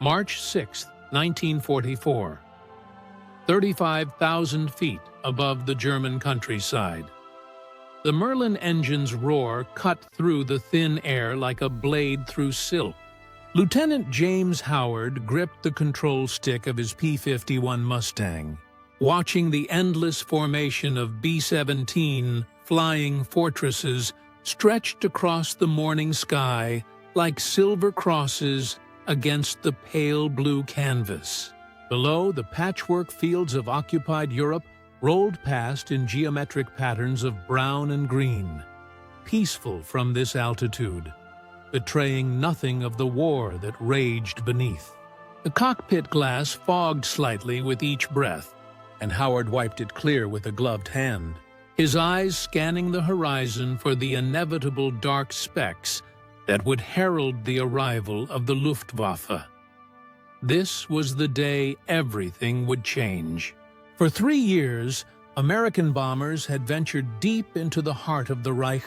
March 6, 1944. 35,000 feet above the German countryside. The Merlin engine's roar cut through the thin air like a blade through silk. Lieutenant James Howard gripped the control stick of his P-51 Mustang, watching the endless formation of B-17 flying fortresses stretched across the morning sky like silver crosses against the pale blue canvas. Below, the patchwork fields of occupied Europe rolled past in geometric patterns of brown and green, peaceful from this altitude, betraying nothing of the war that raged beneath. The cockpit glass fogged slightly with each breath, and Howard wiped it clear with a gloved hand, his eyes scanning the horizon for the inevitable dark specks that would herald the arrival of the Luftwaffe. This was the day everything would change. For 3 years, American bombers had ventured deep into the heart of the Reich,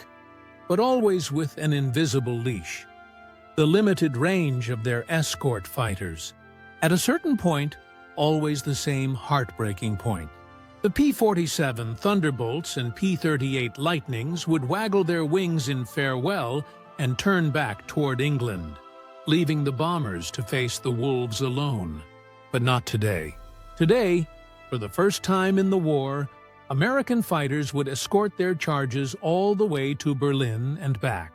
but always with an invisible leash: the limited range of their escort fighters. At a certain point, always the same heartbreaking point. The P-47 Thunderbolts and P-38 Lightnings would waggle their wings in farewell and turn back toward England, leaving the bombers to face the wolves alone. But not today. Today, for the first time in the war, American fighters would escort their charges all the way to Berlin and back.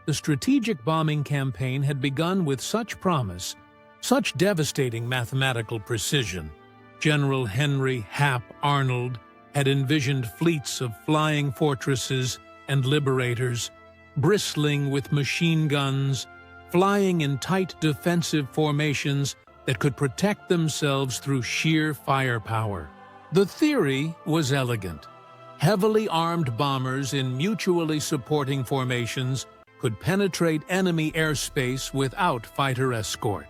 The strategic bombing campaign had begun with such promise, such devastating mathematical precision. General Henry Hap Arnold had envisioned fleets of flying fortresses and liberators, bristling with machine guns, flying in tight defensive formations that could protect themselves through sheer firepower. The theory was elegant. Heavily armed bombers in mutually supporting formations could penetrate enemy airspace without fighter escort,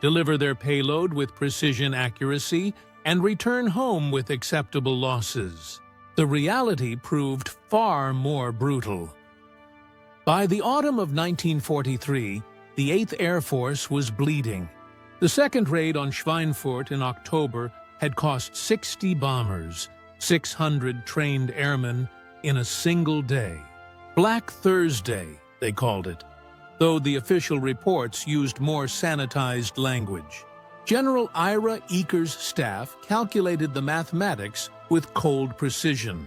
deliver their payload with precision accuracy, and return home with acceptable losses. The reality proved far more brutal. By the autumn of 1943, the 8th Air Force was bleeding. The second raid on Schweinfurt in October had cost 60 bombers, 600 trained airmen in a single day. Black Thursday, they called it, though the official reports used more sanitized language. General Ira Eaker's staff calculated the mathematics with cold precision.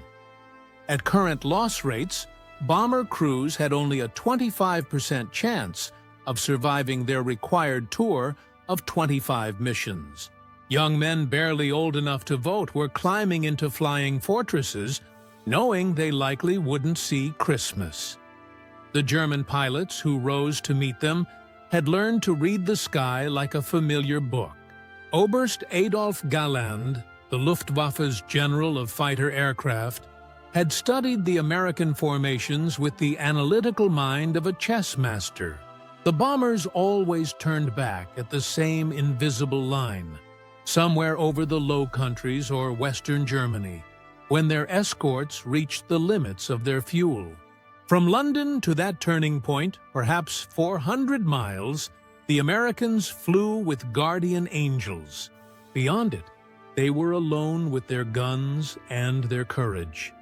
At current loss rates, bomber crews had only a 25% chance of surviving their required tour of 25 missions. Young men barely old enough to vote were climbing into flying fortresses, knowing they likely wouldn't see Christmas. The German pilots who rose to meet them had learned to read the sky like a familiar book. Oberst Adolf Galland, the Luftwaffe's general of fighter aircraft, had studied the American formations with the analytical mind of a chess master. The bombers always turned back at the same invisible line, somewhere over the Low Countries or Western Germany, when their escorts reached the limits of their fuel. From London to that turning point, perhaps 400 miles, the Americans flew with guardian angels. Beyond it, they were alone with their guns and their courage.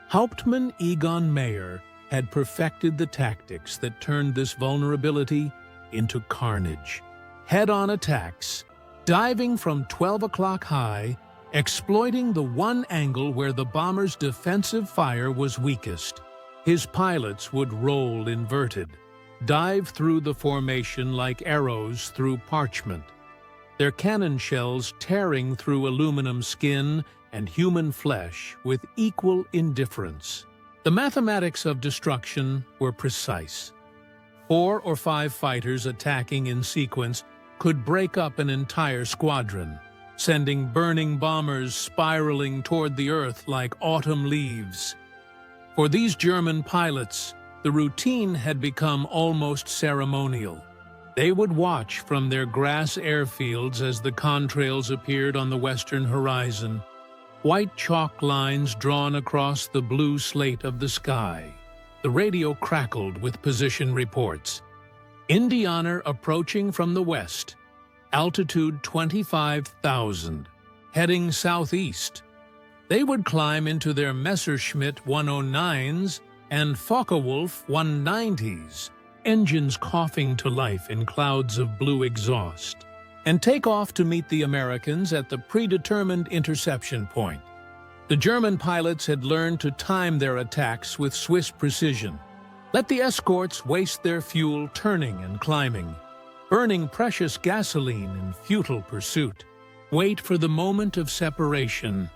Hauptmann Egon Mayer had perfected the tactics that turned this vulnerability into carnage. Head-on attacks, diving from 12 o'clock high, exploiting the one angle where the bomber's defensive fire was weakest. His pilots would roll inverted, dive through the formation like arrows through parchment, their cannon shells tearing through aluminum skin and human flesh with equal indifference. The mathematics of destruction were precise. 4 or 5 fighters attacking in sequence could break up an entire squadron, sending burning bombers spiraling toward the earth like autumn leaves. For these German pilots, the routine had become almost ceremonial. They would watch from their grass airfields as the contrails appeared on the western horizon, white chalk lines drawn across the blue slate of the sky. The radio crackled with position reports. Indianer approaching from the west, altitude 25,000, heading southeast. They would climb into their Messerschmitt 109s and Focke-Wulf 190s, engines coughing to life in clouds of blue exhaust, and take off to meet the Americans at the predetermined interception point. The German pilots had learned to time their attacks with Swiss precision. Let the escorts waste their fuel turning and climbing, burning precious gasoline in futile pursuit. Wait for the moment of separation,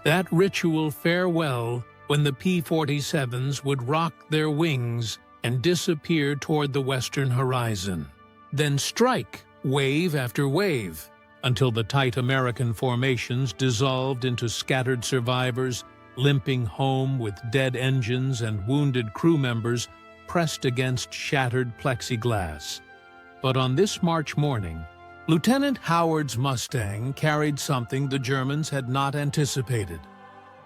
that ritual farewell when the P-47s would rock their wings and disappear toward the western horizon. Then strike, wave after wave, until the tight American formations dissolved into scattered survivors, limping home with dead engines and wounded crew members pressed against shattered plexiglass. But on this March morning, Lieutenant Howard's Mustang carried something the Germans had not anticipated: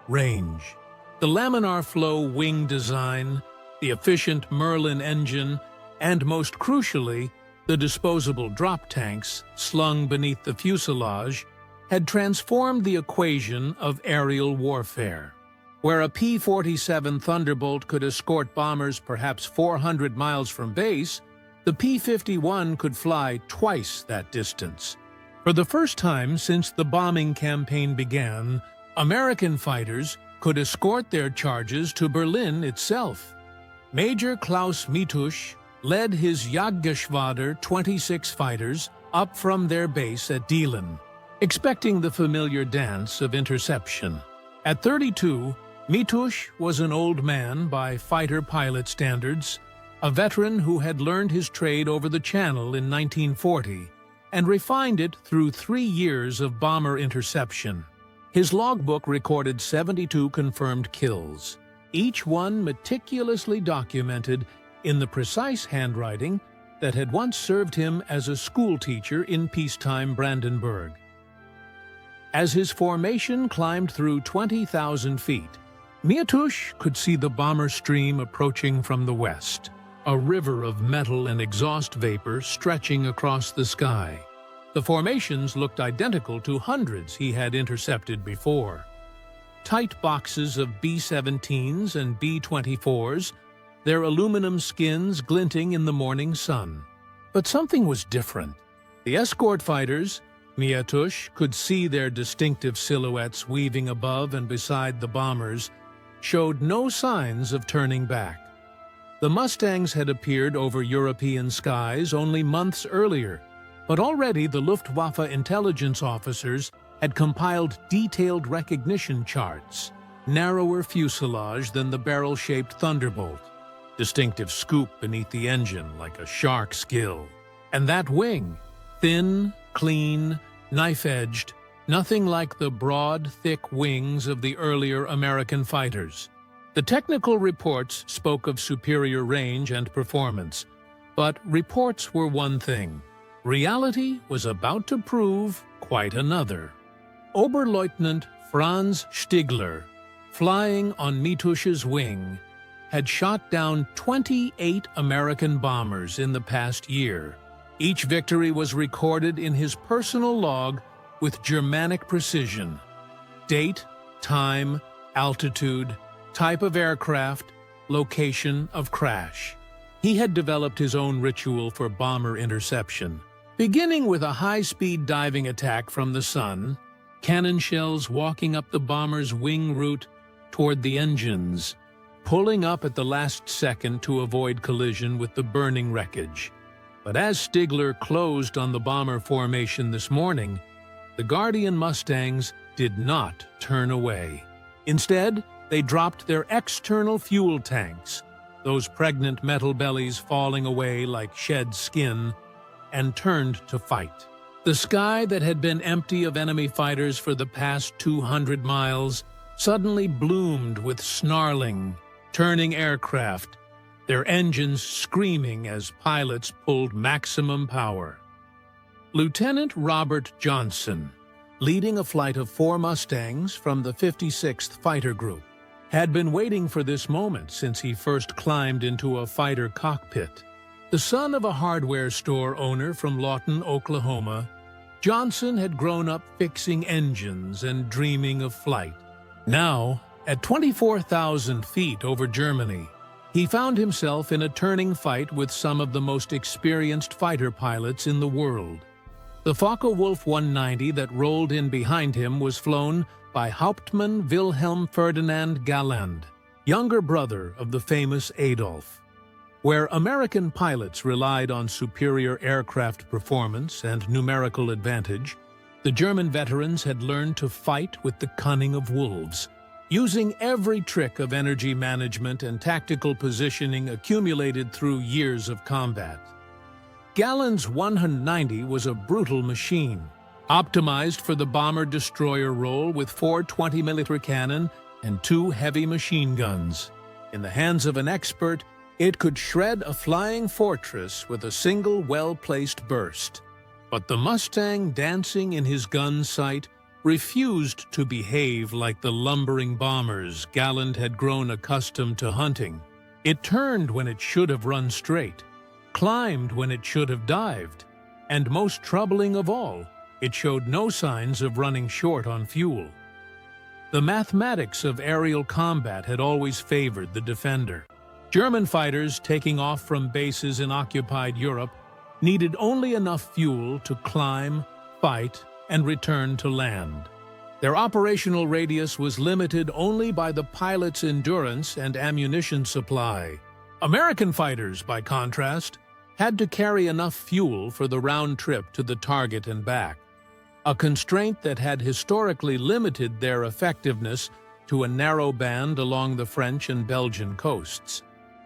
range. The laminar flow wing design, the efficient Merlin engine, and most crucially, the disposable drop tanks slung beneath the fuselage had transformed the equation of aerial warfare. Where a P-47 Thunderbolt could escort bombers perhaps 400 miles from base, the P-51 could fly twice that distance. For the first time since the bombing campaign began, American fighters could escort their charges to Berlin itself. Major Klaus Mietusch led his Jagdgeschwader 26 fighters up from their base at Dielen, expecting the familiar dance of interception. At 32, Mietusch was an old man by fighter pilot standards, a veteran who had learned his trade over the Channel in 1940 and refined it through 3 years of bomber interception. His logbook recorded 72 confirmed kills, each one meticulously documented in the precise handwriting that had once served him as a schoolteacher in peacetime Brandenburg. As his formation climbed through 20,000 feet, Mietusch could see the bomber stream approaching from the west, a river of metal and exhaust vapor stretching across the sky. The formations looked identical to hundreds he had intercepted before. Tight boxes of B-17s and B-24s, their aluminum skins glinting in the morning sun. But something was different. The escort fighters, Mietusch could see their distinctive silhouettes weaving above and beside the bombers, showed no signs of turning back. The Mustangs had appeared over European skies only months earlier, but already the Luftwaffe intelligence officers had compiled detailed recognition charts, narrower fuselage than the barrel-shaped Thunderbolt, distinctive scoop beneath the engine like a shark's gill. And that wing, thin, clean, knife-edged, nothing like the broad, thick wings of the earlier American fighters. The technical reports spoke of superior range and performance, but reports were one thing. Reality was about to prove quite another. Oberleutnant Franz Stigler, flying on Mietusch's wing, had shot down 28 American bombers in the past year. Each victory was recorded in his personal log with Germanic precision. Date, time, altitude, type of aircraft, location of crash. He had developed his own ritual for bomber interception, beginning with a high-speed diving attack from the sun, cannon shells walking up the bomber's wing route toward the engines, pulling up at the last second to avoid collision with the burning wreckage. But as Stigler closed on the bomber formation this morning, the Guardian Mustangs did not turn away. Instead, they dropped their external fuel tanks, those pregnant metal bellies falling away like shed skin, and turned to fight. The sky that had been empty of enemy fighters for the past 200 miles suddenly bloomed with snarling, turning aircraft, their engines screaming as pilots pulled maximum power. Lieutenant Robert Johnson, leading a flight of 4 Mustangs from the 56th Fighter Group, had been waiting for this moment since he first climbed into a fighter cockpit. The son of a hardware store owner from Lawton, Oklahoma, Johnson had grown up fixing engines and dreaming of flight. Now, at 24,000 feet over Germany, he found himself in a turning fight with some of the most experienced fighter pilots in the world. The Focke-Wulf 190 that rolled in behind him was flown by Hauptmann Wilhelm Ferdinand Galland, younger brother of the famous Adolf. Where American pilots relied on superior aircraft performance and numerical advantage, the German veterans had learned to fight with the cunning of wolves, using every trick of energy management and tactical positioning accumulated through years of combat. Galland's 190 was a brutal machine, optimized for the bomber-destroyer role with 4 20mm cannon and 2 heavy machine guns. In the hands of an expert, it could shred a flying fortress with a single well-placed burst. But the Mustang dancing in his gun sight refused to behave like the lumbering bombers Galland had grown accustomed to hunting. It turned when it should have run straight, climbed when it should have dived, and most troubling of all, it showed no signs of running short on fuel. The mathematics of aerial combat had always favored the defender. German fighters taking off from bases in occupied Europe needed only enough fuel to climb, fight, and return to land. Their operational radius was limited only by the pilot's endurance and ammunition supply. American fighters, by contrast, had to carry enough fuel for the round trip to the target and back, a constraint that had historically limited their effectiveness to a narrow band along the French and Belgian coasts.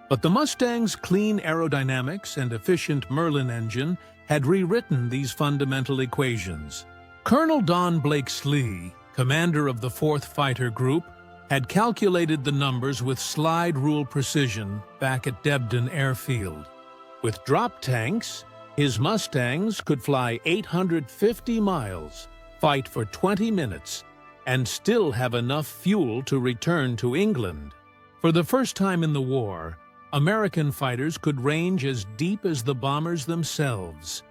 But the Mustang's clean aerodynamics and efficient Merlin engine had rewritten these fundamental equations. Colonel Don Blakesley, commander of the 4th Fighter Group, had calculated the numbers with slide rule precision back at Debden Airfield. With drop tanks, his Mustangs could fly 850 miles, fight for 20 minutes, and still have enough fuel to return to England. For the first time in the war, American fighters could range as deep as the bombers themselves.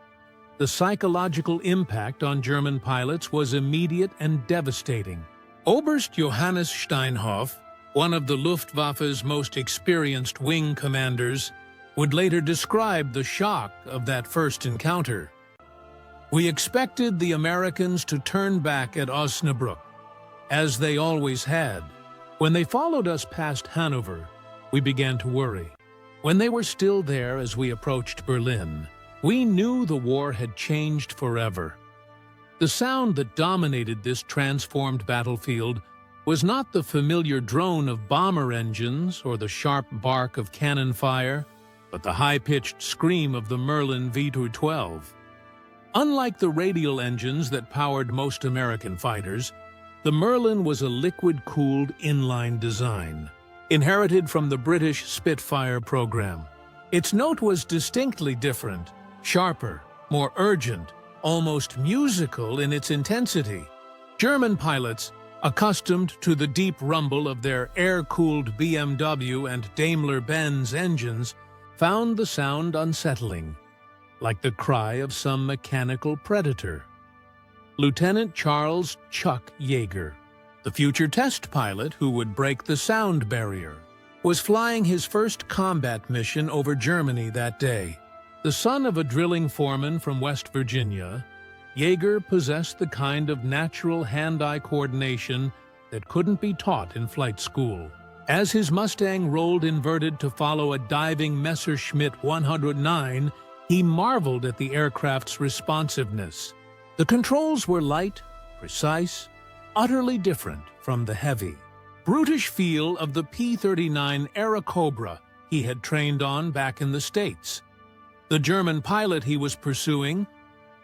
The psychological impact on German pilots was immediate and devastating. Oberst Johannes Steinhoff, one of the Luftwaffe's most experienced wing commanders, would later describe the shock of that first encounter. "We expected the Americans to turn back at Osnabrück, as they always had. When they followed us past Hanover, we began to worry. When they were still there as we approached Berlin, we knew the war had changed forever." The sound that dominated this transformed battlefield was not the familiar drone of bomber engines or the sharp bark of cannon fire, but the high-pitched scream of the Merlin V212. Unlike the radial engines that powered most American fighters, the Merlin was a liquid-cooled inline design, inherited from the British Spitfire program. Its note was distinctly different, sharper, more urgent, almost musical in its intensity. German pilots, accustomed to the deep rumble of their air-cooled BMW and Daimler-Benz engines, found the sound unsettling, like the cry of some mechanical predator. Lieutenant Charles "Chuck" Yeager, the future test pilot who would break the sound barrier, was flying his first combat mission over Germany that day. The son of a drilling foreman from West Virginia, Yeager possessed the kind of natural hand-eye coordination that couldn't be taught in flight school. As his Mustang rolled inverted to follow a diving Messerschmitt 109, he marveled at the aircraft's responsiveness. The controls were light, precise, utterly different from the heavy, brutish feel of the P-39 Airacobra he had trained on back in the States. The German pilot he was pursuing,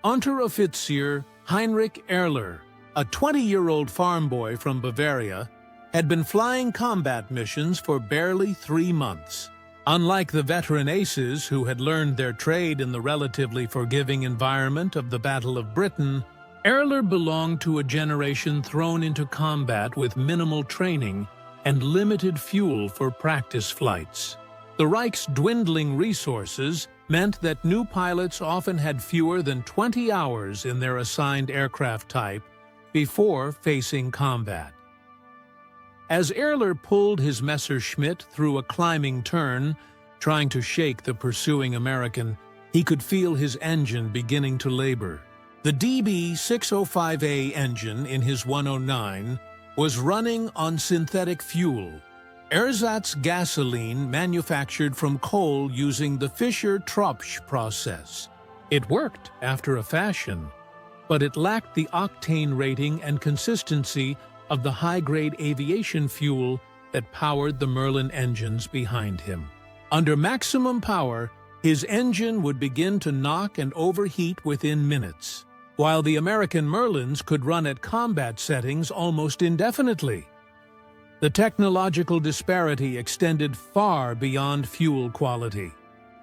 Unteroffizier Heinrich Erler, a 20-year-old farm boy from Bavaria, had been flying combat missions for barely 3 months. Unlike the veteran aces who had learned their trade in the relatively forgiving environment of the Battle of Britain, Erler belonged to a generation thrown into combat with minimal training and limited fuel for practice flights. The Reich's dwindling resources meant that new pilots often had fewer than 20 hours in their assigned aircraft type before facing combat. As Ehrler pulled his Messerschmitt through a climbing turn, trying to shake the pursuing American, he could feel his engine beginning to labor. The DB-605A engine in his 109 was running on synthetic fuel, ersatz gasoline manufactured from coal using the Fischer-Tropsch process. It worked after a fashion, but it lacked the octane rating and consistency of the high-grade aviation fuel that powered the Merlin engines behind him. Under maximum power, his engine would begin to knock and overheat within minutes, while the American Merlins could run at combat settings almost indefinitely. The technological disparity extended far beyond fuel quality.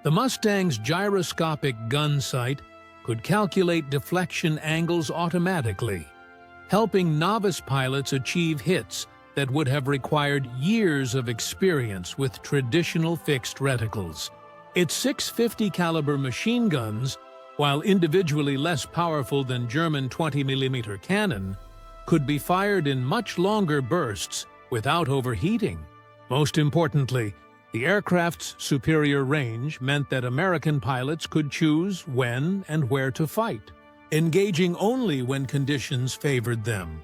The Mustang's gyroscopic gun sight could calculate deflection angles automatically, helping novice pilots achieve hits that would have required years of experience with traditional fixed reticles. Its 650 caliber machine guns, while individually less powerful than German 20mm cannon, could be fired in much longer bursts without overheating. Most importantly, the aircraft's superior range meant that American pilots could choose when and where to fight, engaging only when conditions favored them.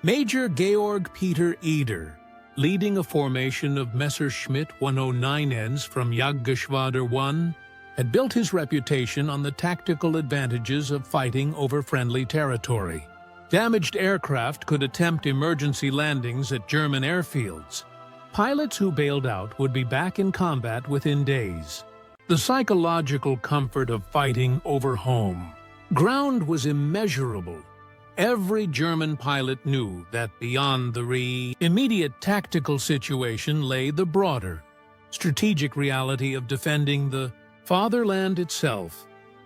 Major Georg Peter Eder, leading a formation of Messerschmitt 109Ns from Jagdgeschwader 1, had built his reputation on the tactical advantages of fighting over friendly territory. Damaged aircraft could attempt emergency landings at German airfields. Pilots who bailed out would be back in combat within days. The psychological comfort of fighting over home. Ground was immeasurable. Every German pilot knew that beyond the immediate tactical situation lay the broader, strategic reality of defending the fatherland itself.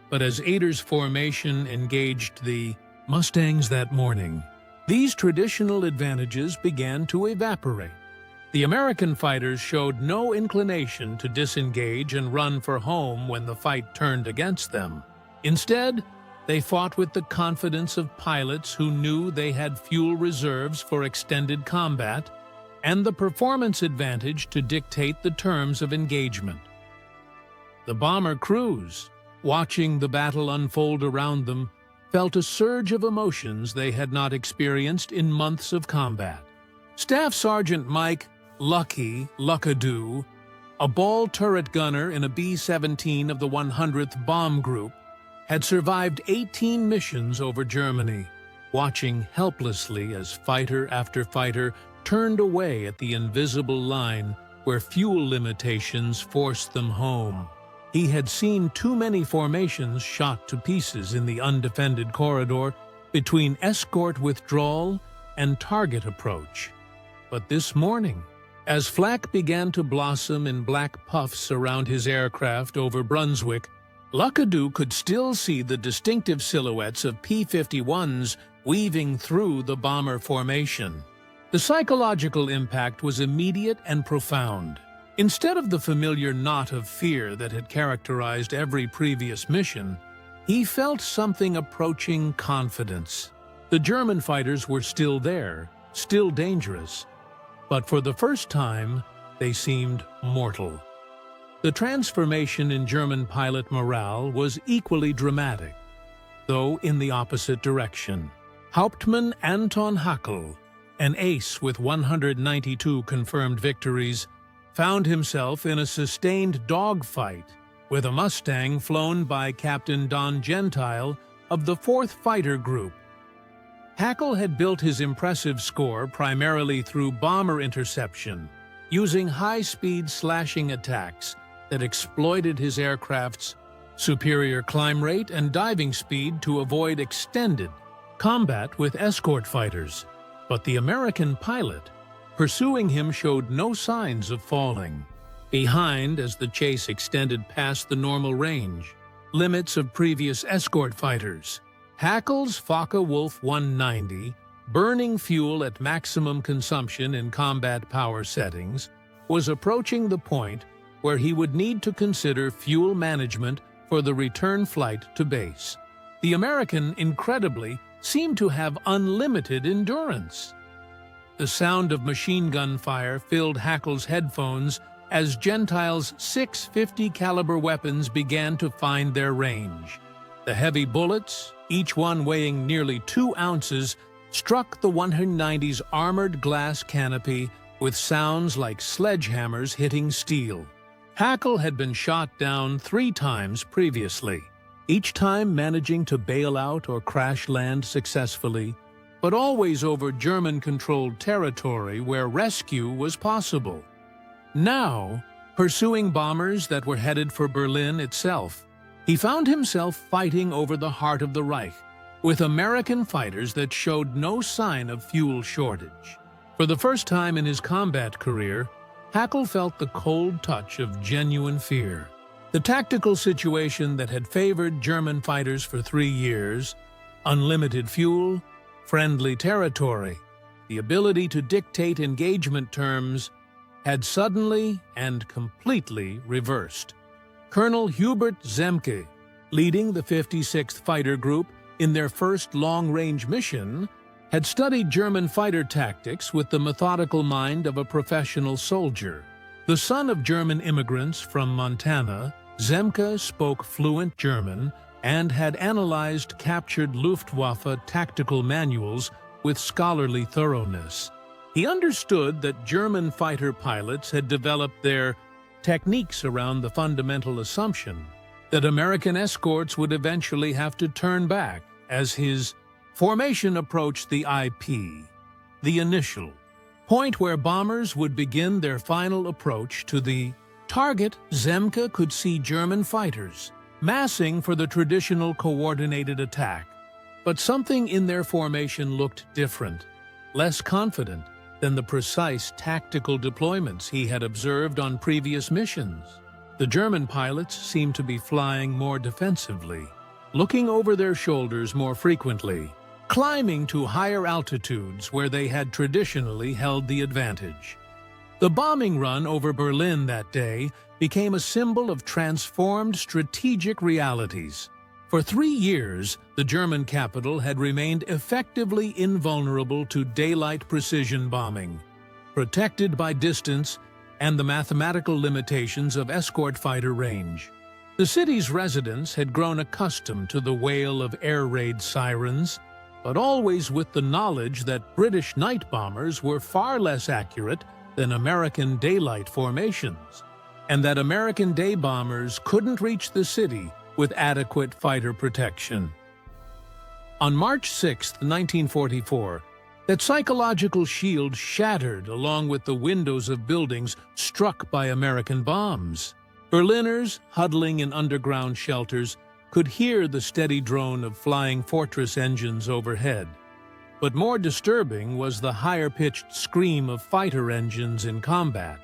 But as Eder's formation engaged the Mustangs that morning, these traditional advantages began to evaporate. The American fighters showed no inclination to disengage and run for home when the fight turned against them. Instead, they fought with the confidence of pilots who knew they had fuel reserves for extended combat and the performance advantage to dictate the terms of engagement. The bomber crews, watching the battle unfold around them, felt a surge of emotions they had not experienced in months of combat. Staff Sergeant Mike Lucky Luckadoo, a ball turret gunner in a B-17 of the 100th Bomb Group, had survived 18 missions over Germany, watching helplessly as fighter after fighter turned away at the invisible line where fuel limitations forced them home. He had seen too many formations shot to pieces in the undefended corridor between escort withdrawal and target approach. But this morning, as flak began to blossom in black puffs around his aircraft over Brunswick, Luckadoo could still see the distinctive silhouettes of P-51s weaving through the bomber formation. The psychological impact was immediate and profound. Instead of the familiar knot of fear that had characterized every previous mission, he felt something approaching confidence. The German fighters were still there, still dangerous, but for the first time, they seemed mortal. The transformation in German pilot morale was equally dramatic, though in the opposite direction. Hauptmann Anton Haeckel, an ace with 192 confirmed victories, found himself in a sustained dogfight with a Mustang flown by Captain Don Gentile of the 4th Fighter Group. Haeckel had built his impressive score primarily through bomber interception, using high-speed slashing attacks that exploited his aircraft's superior climb rate and diving speed to avoid extended combat with escort fighters. But the American pilot pursuing him showed no signs of falling. Behind, as the chase extended past the normal range limits of previous escort fighters, Haeckel's Focke-Wulf 190, burning fuel at maximum consumption in combat power settings, was approaching the point where he would need to consider fuel management for the return flight to base. The American, incredibly, seemed to have unlimited endurance. The sound of machine gun fire filled Haeckel's headphones as Gentile's 650 caliber weapons began to find their range. The heavy bullets, each one weighing nearly 2 ounces, struck the 190's armored glass canopy with sounds like sledgehammers hitting steel. Haeckel had been shot down 3 times previously, each time managing to bail out or crash land successfully, but always over German-controlled territory where rescue was possible. Now, pursuing bombers that were headed for Berlin itself, he found himself fighting over the heart of the Reich, with American fighters that showed no sign of fuel shortage. For the first time in his combat career, Haeckel felt the cold touch of genuine fear. The tactical situation that had favored German fighters for 3 years, unlimited fuel, friendly territory, the ability to dictate engagement terms, had suddenly and completely reversed. Colonel Hubert Zemke, leading the 56th Fighter Group in their first long-range mission, had studied German fighter tactics with the methodical mind of a professional soldier. The son of German immigrants from Montana, Zemke spoke fluent German and had analyzed captured Luftwaffe tactical manuals with scholarly thoroughness. He understood that German fighter pilots had developed their techniques around the fundamental assumption that American escorts would eventually have to turn back as his formation approached the IP, the initial point where bombers would begin their final approach to the target. Zemke could see German fighters massing for the traditional coordinated attack, but something in their formation looked different, less confident than the precise tactical deployments he had observed on previous missions. The German pilots seemed to be flying more defensively, looking over their shoulders more frequently, climbing to higher altitudes where they had traditionally held the advantage. The bombing run over Berlin that day became a symbol of transformed strategic realities. For 3 years, the German capital had remained effectively invulnerable to daylight precision bombing, protected by distance and the mathematical limitations of escort fighter range. The city's residents had grown accustomed to the wail of air raid sirens, but always with the knowledge that British night bombers were far less accurate than American daylight formations, and that American day bombers couldn't reach the city with adequate fighter protection. On March 6, 1944, that psychological shield shattered along with the windows of buildings struck by American bombs. Berliners, huddling in underground shelters, could hear the steady drone of flying fortress engines overhead. But more disturbing was the higher-pitched scream of fighter engines in combat.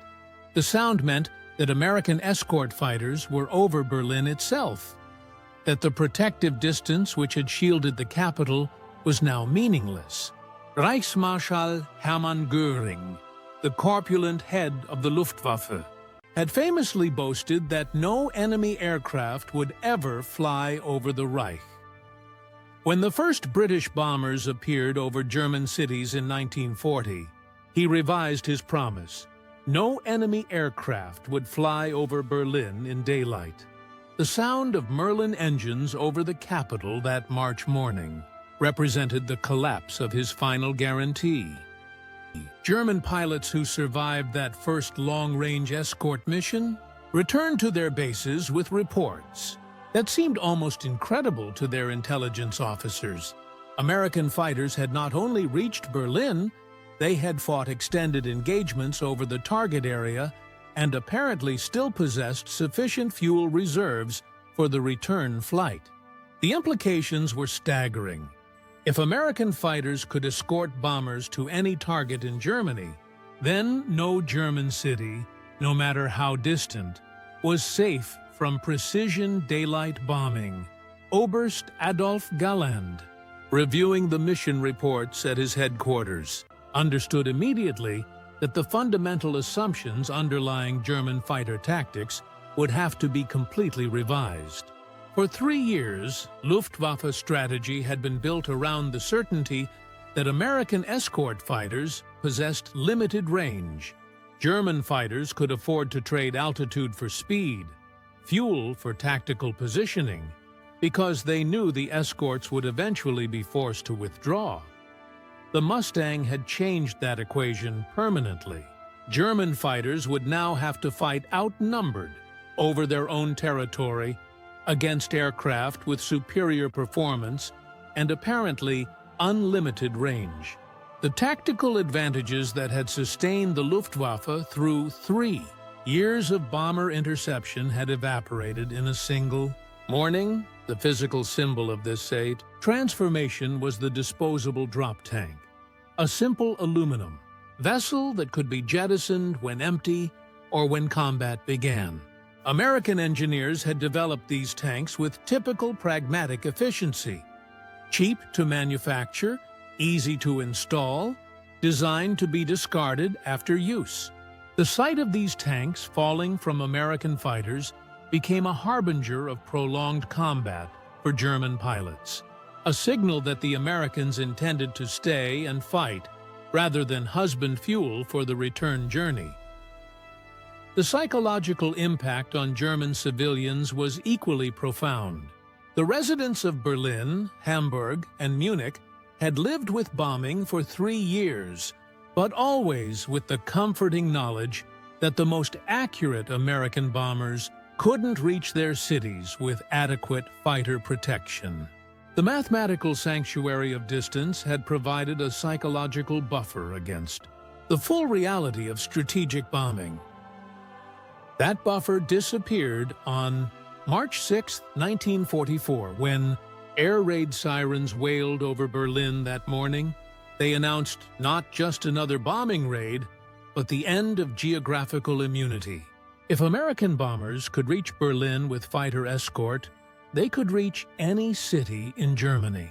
The sound meant that American escort fighters were over Berlin itself, that the protective distance which had shielded the capital was now meaningless. Reichsmarschall Hermann Göring, the corpulent head of the Luftwaffe, had famously boasted that no enemy aircraft would ever fly over the Reich. When the first British bombers appeared over German cities in 1940, he revised his promise. No enemy aircraft would fly over Berlin in daylight. The sound of Merlin engines over the capital that March morning represented the collapse of his final guarantee. German pilots who survived that first long-range escort mission returned to their bases with reports that seemed almost incredible to their intelligence officers. American fighters had not only reached Berlin, they had fought extended engagements over the target area and apparently still possessed sufficient fuel reserves for the return flight. The implications were staggering. If American fighters could escort bombers to any target in Germany, then no German city, no matter how distant, was safe from precision daylight bombing. Oberst Adolf Galland, reviewing the mission reports at his headquarters, understood immediately that the fundamental assumptions underlying German fighter tactics would have to be completely revised. For 3 years, Luftwaffe strategy had been built around the certainty that American escort fighters possessed limited range. German fighters could afford to trade altitude for speed, fuel for tactical positioning, because they knew the escorts would eventually be forced to withdraw. The Mustang had changed that equation permanently. German fighters would now have to fight outnumbered over their own territory against aircraft with superior performance and apparently unlimited range. The tactical advantages that had sustained the Luftwaffe through 3 years of bomber interception had evaporated in a single morning. The physical symbol of this transformation was the disposable drop tank, a simple aluminum vessel that could be jettisoned when empty or when combat began. American engineers had developed these tanks with typical pragmatic efficiency, cheap to manufacture, easy to install, designed to be discarded after use. The sight of these tanks falling from American fighters became a harbinger of prolonged combat for German pilots, a signal that the Americans intended to stay and fight rather than husband fuel for the return journey. The psychological impact on German civilians was equally profound. The residents of Berlin, Hamburg, and Munich had lived with bombing for 3 years, but always with the comforting knowledge that the most accurate American bombers couldn't reach their cities with adequate fighter protection. The mathematical sanctuary of distance had provided a psychological buffer against the full reality of strategic bombing. That buffer disappeared on March 6, 1944, when air raid sirens wailed over Berlin that morning. They announced not just another bombing raid, but the end of geographical immunity. If American bombers could reach Berlin with fighter escort, they could reach any city in Germany.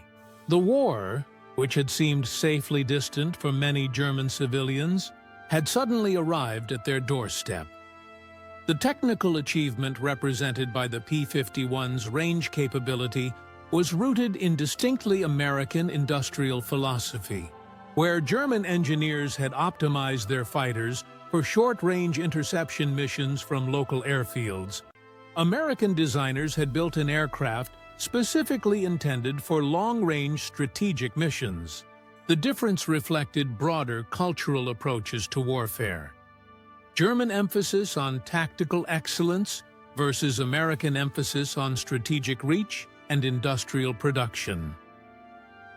The war, which had seemed safely distant for many German civilians, had suddenly arrived at their doorstep. The technical achievement represented by the P-51's range capability was rooted in distinctly American industrial philosophy, where German engineers had optimized their fighters for short-range interception missions from local airfields. American designers had built an aircraft specifically intended for long-range strategic missions. The difference reflected broader cultural approaches to warfare. German emphasis on tactical excellence versus American emphasis on strategic reach and industrial production.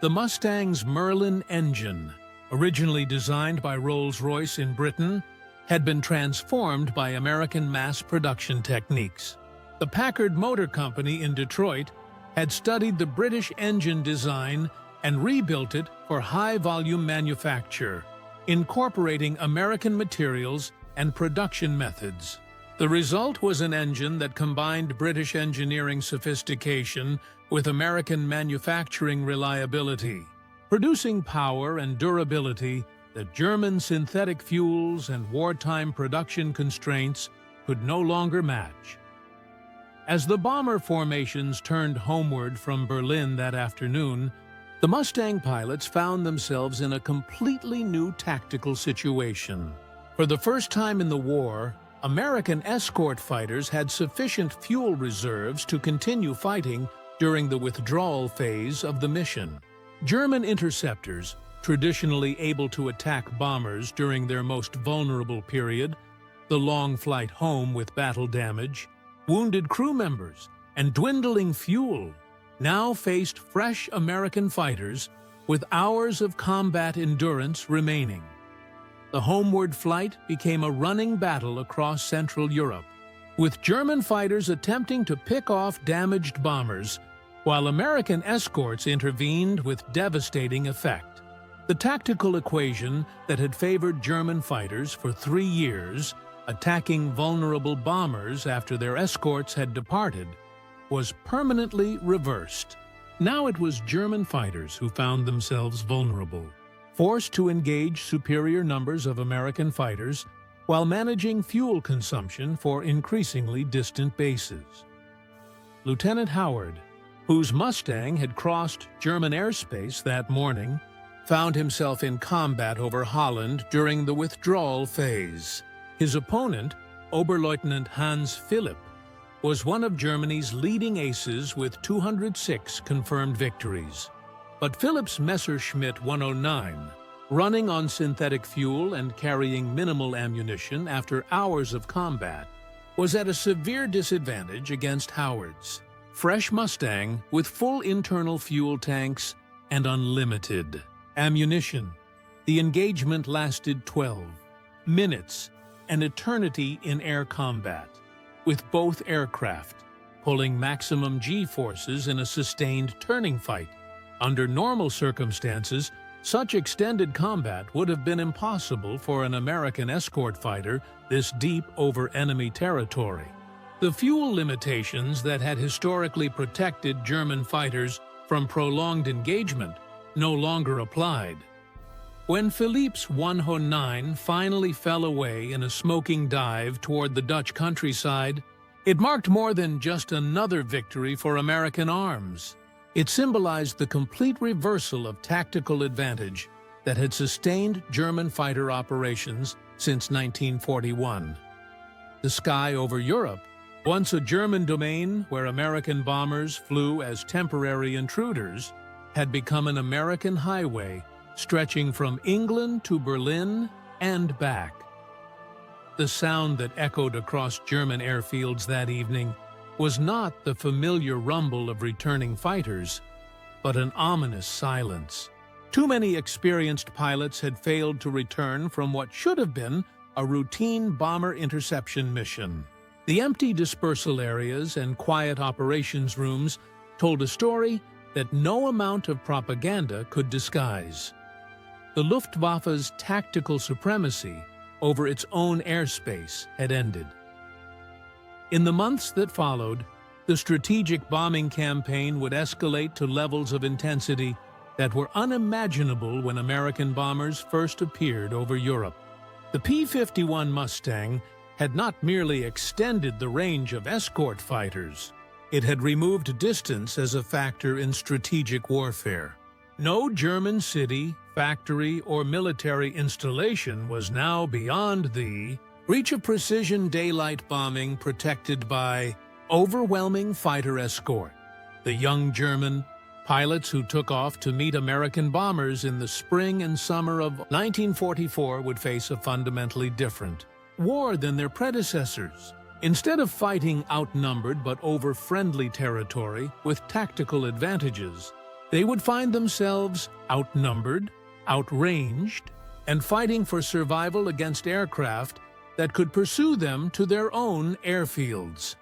The Mustang's Merlin engine, originally designed by Rolls-Royce in Britain, had been transformed by American mass production techniques. The Packard Motor Company in Detroit had studied the British engine design and rebuilt it for high-volume manufacture, incorporating American materials and production methods. The result was an engine that combined British engineering sophistication with American manufacturing reliability, producing power and durability that German synthetic fuels and wartime production constraints could no longer match. As the bomber formations turned homeward from Berlin that afternoon, the Mustang pilots found themselves in a completely new tactical situation. For the first time in the war, American escort fighters had sufficient fuel reserves to continue fighting during the withdrawal phase of the mission. German interceptors, traditionally able to attack bombers during their most vulnerable period, the long flight home with battle damage, wounded crew members, and dwindling fuel, now faced fresh American fighters with hours of combat endurance remaining. The homeward flight became a running battle across Central Europe, with German fighters attempting to pick off damaged bombers, while American escorts intervened with devastating effect. The tactical equation that had favored German fighters for 3 years, attacking vulnerable bombers after their escorts had departed, was permanently reversed. Now it was German fighters who found themselves vulnerable. forced to engage superior numbers of American fighters while managing fuel consumption for increasingly distant bases. Lieutenant Howard, whose Mustang had crossed German airspace that morning, found himself in combat over Holland during the withdrawal phase. His opponent, Oberleutnant Hans Philipp, was one of Germany's leading aces with 206 confirmed victories. But Philipp's Messerschmitt 109, running on synthetic fuel and carrying minimal ammunition after hours of combat, was at a severe disadvantage against Howard's fresh Mustang with full internal fuel tanks and unlimited ammunition. The engagement lasted 12 minutes, an eternity in air combat, with both aircraft pulling maximum G-forces in a sustained turning fight. Under normal circumstances, such extended combat would have been impossible for an American escort fighter this deep over enemy territory. The fuel limitations that had historically protected German fighters from prolonged engagement no longer applied. When Philippe's 109 finally fell away in a smoking dive toward the Dutch countryside, it marked more than just another victory for American arms. It symbolized the complete reversal of tactical advantage that had sustained German fighter operations since 1941. The sky over Europe, once a German domain where American bombers flew as temporary intruders, had become an American highway stretching from England to Berlin and back. The sound that echoed across German airfields that evening was not the familiar rumble of returning fighters, but an ominous silence. Too many experienced pilots had failed to return from what should have been a routine bomber interception mission. The empty dispersal areas and quiet operations rooms told a story that no amount of propaganda could disguise. The Luftwaffe's tactical supremacy over its own airspace had ended. In the months that followed, the strategic bombing campaign would escalate to levels of intensity that were unimaginable when American bombers first appeared over Europe. The P-51 Mustang had not merely extended the range of escort fighters, it had removed distance as a factor in strategic warfare. No German city, factory, or military installation was now beyond the reach of precision daylight bombing protected by overwhelming fighter escort. The young German pilots who took off to meet American bombers in the spring and summer of 1944 would face a fundamentally different war than their predecessors. Instead of fighting outnumbered but over friendly territory with tactical advantages, they would find themselves outnumbered, outranged, and fighting for survival against aircraft that could pursue them to their own airfields.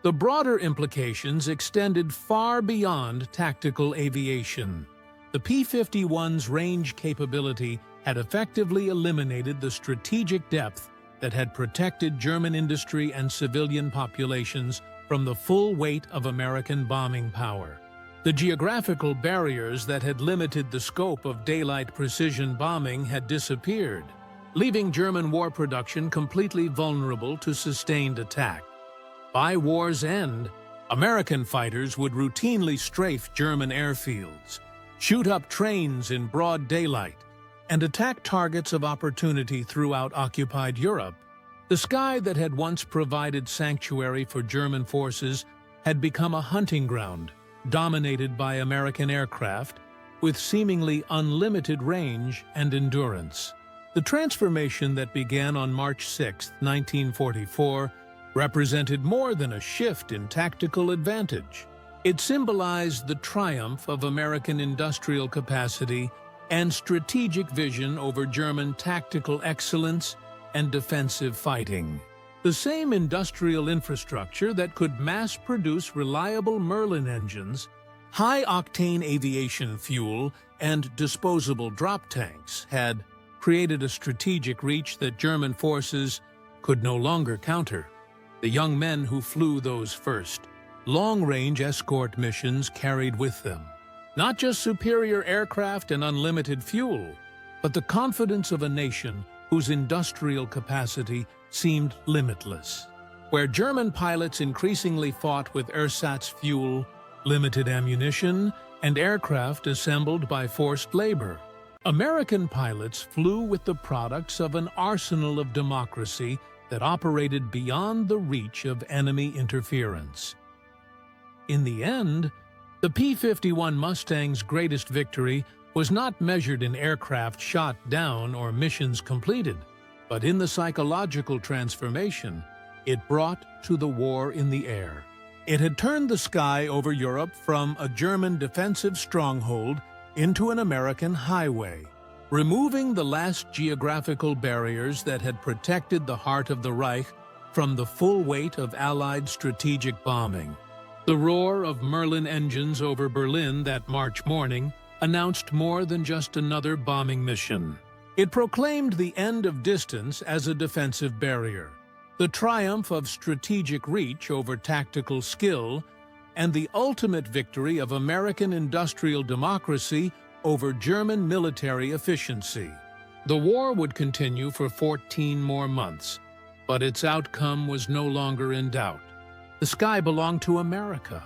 The broader implications extended far beyond tactical aviation. The P-51's range capability had effectively eliminated the strategic depth that had protected German industry and civilian populations from the full weight of American bombing power. The geographical barriers that had limited the scope of daylight precision bombing had disappeared, leaving German war production completely vulnerable to sustained attack. By war's end, American fighters would routinely strafe German airfields, shoot up trains in broad daylight, and attack targets of opportunity throughout occupied Europe. The sky that had once provided sanctuary for German forces had become a hunting ground, dominated by American aircraft, with seemingly unlimited range and endurance. The transformation that began on March 6, 1944, represented more than a shift in tactical advantage. It symbolized the triumph of American industrial capacity and strategic vision over German tactical excellence and defensive fighting. The same industrial infrastructure that could mass-produce reliable Merlin engines, high-octane aviation fuel, and disposable drop tanks had created a strategic reach that German forces could no longer counter. The young men who flew those first long-range escort missions carried with them Not just superior aircraft and unlimited fuel, but the confidence of a nation whose industrial capacity seemed limitless. Where German pilots increasingly fought with ersatz fuel, limited ammunition, and aircraft assembled by forced labor, American pilots flew with the products of an arsenal of democracy that operated beyond the reach of enemy interference. In the end, the P-51 Mustang's greatest victory was not measured in aircraft shot down or missions completed, but in the psychological transformation it brought to the war in the air. It had turned the sky over Europe from a German defensive stronghold into an American highway, removing the last geographical barriers that had protected the heart of the Reich from the full weight of Allied strategic bombing. The roar of Merlin engines over Berlin that March morning announced more than just another bombing mission. It proclaimed the end of distance as a defensive barrier, the triumph of strategic reach over tactical skill, and the ultimate victory of American industrial democracy over German military efficiency. The war would continue for 14 more months, but its outcome was no longer in doubt. The sky belonged to America.